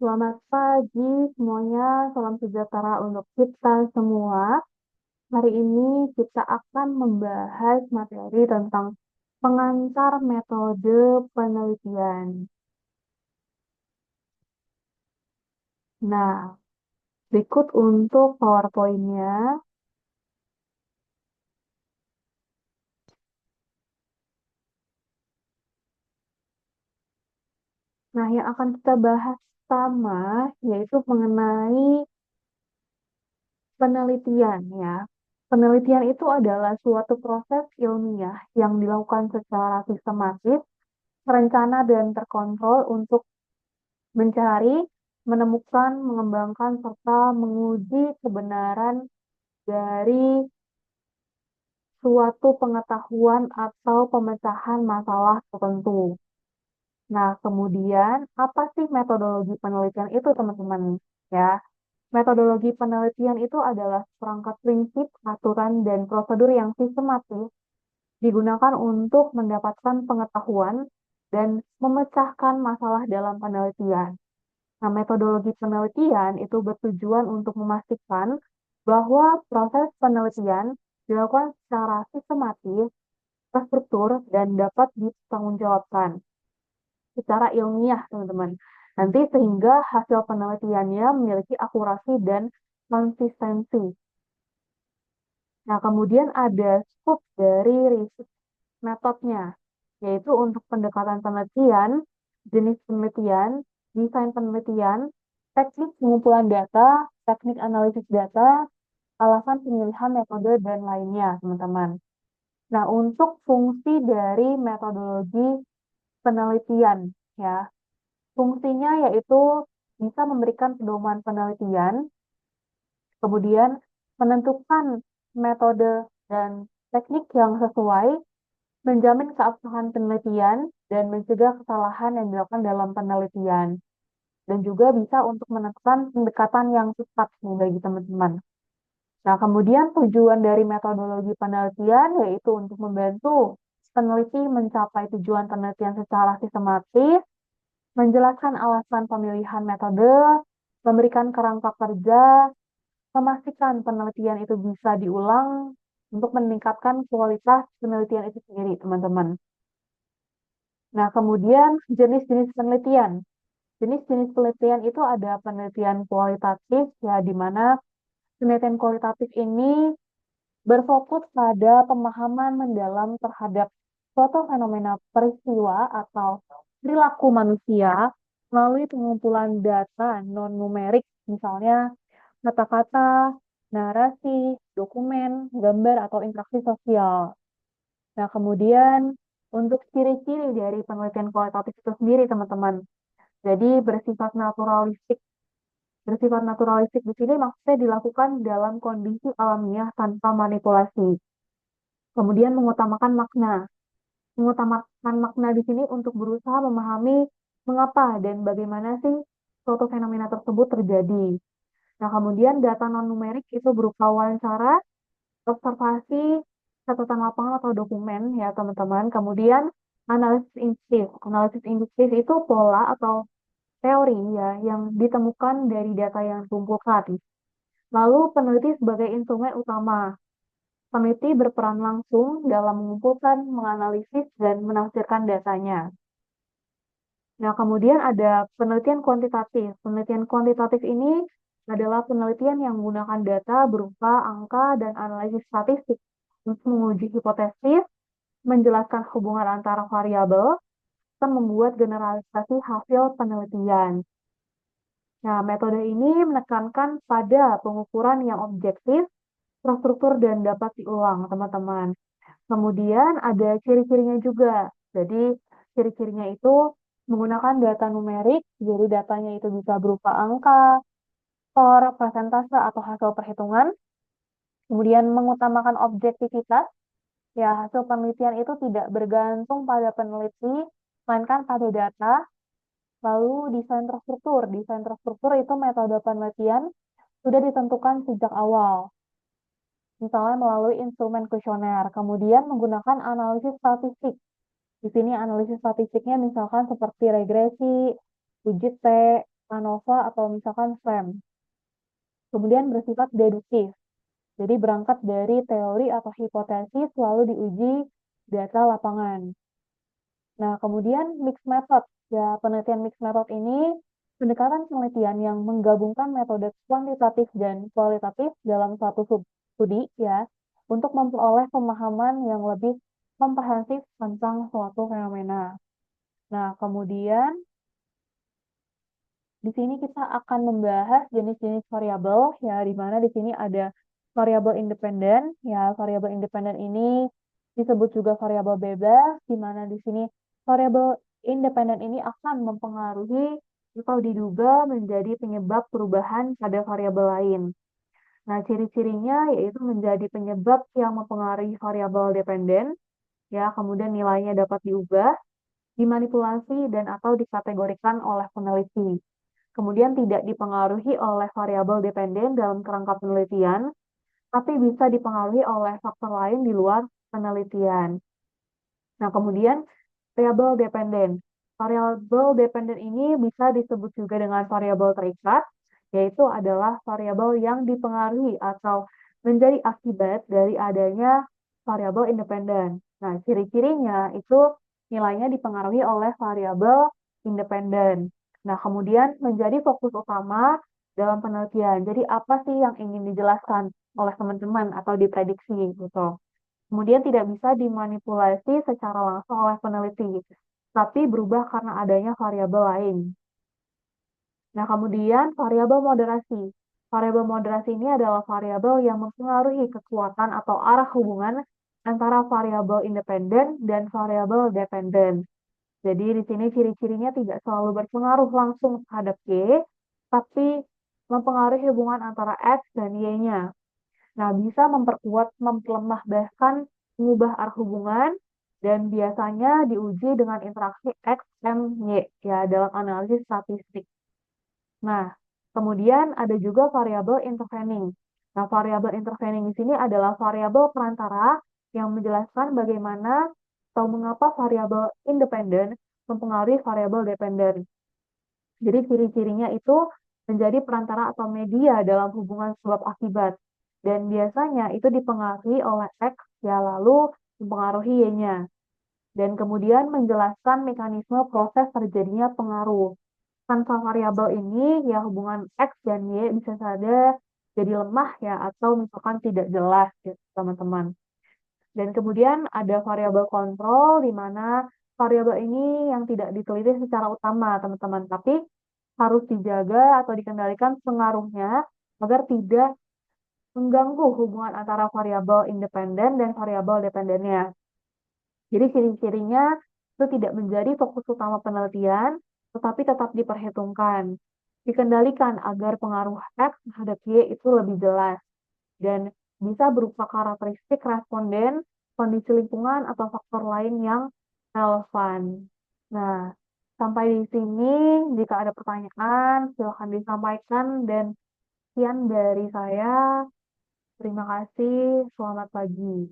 Selamat pagi semuanya, salam sejahtera untuk kita semua. Hari ini kita akan membahas materi tentang pengantar metode penelitian. Nah, berikut untuk PowerPoint-nya. Nah, yang akan kita bahas pertama yaitu mengenai penelitian ya. Penelitian itu adalah suatu proses ilmiah yang dilakukan secara sistematis, terencana dan terkontrol untuk mencari, menemukan, mengembangkan, serta menguji kebenaran dari suatu pengetahuan atau pemecahan masalah tertentu. Nah, kemudian apa sih metodologi penelitian itu, teman-teman? Ya, metodologi penelitian itu adalah perangkat prinsip, aturan, dan prosedur yang sistematis digunakan untuk mendapatkan pengetahuan dan memecahkan masalah dalam penelitian. Nah, metodologi penelitian itu bertujuan untuk memastikan bahwa proses penelitian dilakukan secara sistematis, terstruktur, dan dapat dipertanggungjawabkan secara ilmiah, teman-teman. Nanti sehingga hasil penelitiannya memiliki akurasi dan konsistensi. Nah, kemudian ada scope dari research metodenya, yaitu untuk pendekatan penelitian, jenis penelitian, desain penelitian, teknik pengumpulan data, teknik analisis data, alasan pemilihan metode, dan lainnya, teman-teman. Nah, untuk fungsi dari metodologi penelitian, ya, fungsinya yaitu bisa memberikan pedoman penelitian, kemudian menentukan metode dan teknik yang sesuai, menjamin keabsahan penelitian, dan mencegah kesalahan yang dilakukan dalam penelitian. Dan juga bisa untuk menentukan pendekatan yang tepat nih bagi teman-teman. Nah, kemudian tujuan dari metodologi penelitian yaitu untuk membantu peneliti mencapai tujuan penelitian secara sistematis, menjelaskan alasan pemilihan metode, memberikan kerangka kerja, memastikan penelitian itu bisa diulang untuk meningkatkan kualitas penelitian itu sendiri, teman-teman. Nah, kemudian jenis-jenis penelitian. Jenis-jenis penelitian itu ada penelitian kualitatif, ya, di mana penelitian kualitatif ini berfokus pada pemahaman mendalam terhadap suatu fenomena peristiwa atau perilaku manusia melalui pengumpulan data non-numerik, misalnya kata-kata, narasi, dokumen, gambar, atau interaksi sosial. Nah, kemudian untuk ciri-ciri dari penelitian kualitatif itu sendiri, teman-teman. Jadi bersifat naturalistik. Bersifat naturalistik di sini maksudnya dilakukan dalam kondisi alamiah tanpa manipulasi. Kemudian mengutamakan makna. Mengutamakan makna di sini untuk berusaha memahami mengapa dan bagaimana sih suatu fenomena tersebut terjadi. Nah, kemudian data non-numerik itu berupa wawancara, observasi, catatan lapangan atau dokumen ya teman-teman. Kemudian analisis induktif. Analisis induktif itu pola atau teori ya yang ditemukan dari data yang dikumpulkan. Lalu peneliti sebagai instrumen utama. Peneliti berperan langsung dalam mengumpulkan, menganalisis, dan menafsirkan datanya. Nah, kemudian ada penelitian kuantitatif. Penelitian kuantitatif ini adalah penelitian yang menggunakan data berupa angka dan analisis statistik untuk menguji hipotesis, menjelaskan hubungan antara variabel, dan membuat generalisasi hasil penelitian. Nah, metode ini menekankan pada pengukuran yang objektif, terstruktur, dan dapat diulang, teman-teman. Kemudian ada ciri-cirinya juga. Jadi, ciri-cirinya itu menggunakan data numerik, jadi datanya itu bisa berupa angka, skor, persentase, atau hasil perhitungan. Kemudian mengutamakan objektivitas, ya hasil penelitian itu tidak bergantung pada peneliti, melainkan pada data. Lalu desain terstruktur. Desain terstruktur itu metode penelitian sudah ditentukan sejak awal, misalnya melalui instrumen kuesioner. Kemudian menggunakan analisis statistik. Di sini analisis statistiknya misalkan seperti regresi, uji T, ANOVA atau misalkan SRAM. Kemudian bersifat deduktif. Jadi berangkat dari teori atau hipotesis lalu diuji data lapangan. Nah, kemudian mixed method. Ya, penelitian mixed method ini pendekatan penelitian yang menggabungkan metode kuantitatif dan kualitatif dalam satu studi ya untuk memperoleh pemahaman yang lebih komprehensif tentang suatu fenomena. Nah, kemudian di sini kita akan membahas jenis-jenis variabel ya, di mana di sini ada variabel independen ya. Variabel independen ini disebut juga variabel bebas, di mana di sini variabel independen ini akan mempengaruhi atau diduga menjadi penyebab perubahan pada variabel lain. Nah, ciri-cirinya yaitu menjadi penyebab yang mempengaruhi variabel dependen ya, kemudian nilainya dapat diubah, dimanipulasi dan atau dikategorikan oleh peneliti. Kemudian tidak dipengaruhi oleh variabel dependen dalam kerangka penelitian, tapi bisa dipengaruhi oleh faktor lain di luar penelitian. Nah, kemudian variabel dependen. Variabel dependen ini bisa disebut juga dengan variabel terikat, yaitu adalah variabel yang dipengaruhi atau menjadi akibat dari adanya variabel independen. Nah, ciri-cirinya itu nilainya dipengaruhi oleh variabel independen. Nah, kemudian menjadi fokus utama dalam penelitian. Jadi, apa sih yang ingin dijelaskan oleh teman-teman atau diprediksi gitu. Kemudian tidak bisa dimanipulasi secara langsung oleh peneliti, tapi berubah karena adanya variabel lain. Nah, kemudian variabel moderasi. Variabel moderasi ini adalah variabel yang mempengaruhi kekuatan atau arah hubungan antara variabel independen dan variabel dependen. Jadi di sini ciri-cirinya tidak selalu berpengaruh langsung terhadap Y, tapi mempengaruhi hubungan antara X dan Y-nya. Nah, bisa memperkuat, memperlemah, bahkan mengubah arah hubungan, dan biasanya diuji dengan interaksi X, M, Y, ya, dalam analisis statistik. Nah, kemudian ada juga variabel intervening. Nah, variabel intervening di sini adalah variabel perantara yang menjelaskan bagaimana atau mengapa variabel independen mempengaruhi variabel dependen. Jadi ciri-cirinya itu menjadi perantara atau media dalam hubungan sebab akibat. Dan biasanya itu dipengaruhi oleh X, ya lalu mempengaruhi Y-nya. Dan kemudian menjelaskan mekanisme proses terjadinya pengaruh. Tanpa variabel ini, ya hubungan X dan Y bisa saja jadi lemah ya, atau misalkan tidak jelas ya, teman-teman. Dan kemudian ada variabel kontrol, di mana variabel ini yang tidak diteliti secara utama, teman-teman. Tapi harus dijaga atau dikendalikan pengaruhnya agar tidak mengganggu hubungan antara variabel independen dan variabel dependennya. Jadi ciri-cirinya itu tidak menjadi fokus utama penelitian, tetapi tetap diperhitungkan. Dikendalikan agar pengaruh X terhadap Y itu lebih jelas dan bisa berupa karakteristik responden, kondisi lingkungan, atau faktor lain yang relevan. Nah, sampai di sini, jika ada pertanyaan, silakan disampaikan, dan sekian dari saya. Terima kasih, selamat pagi.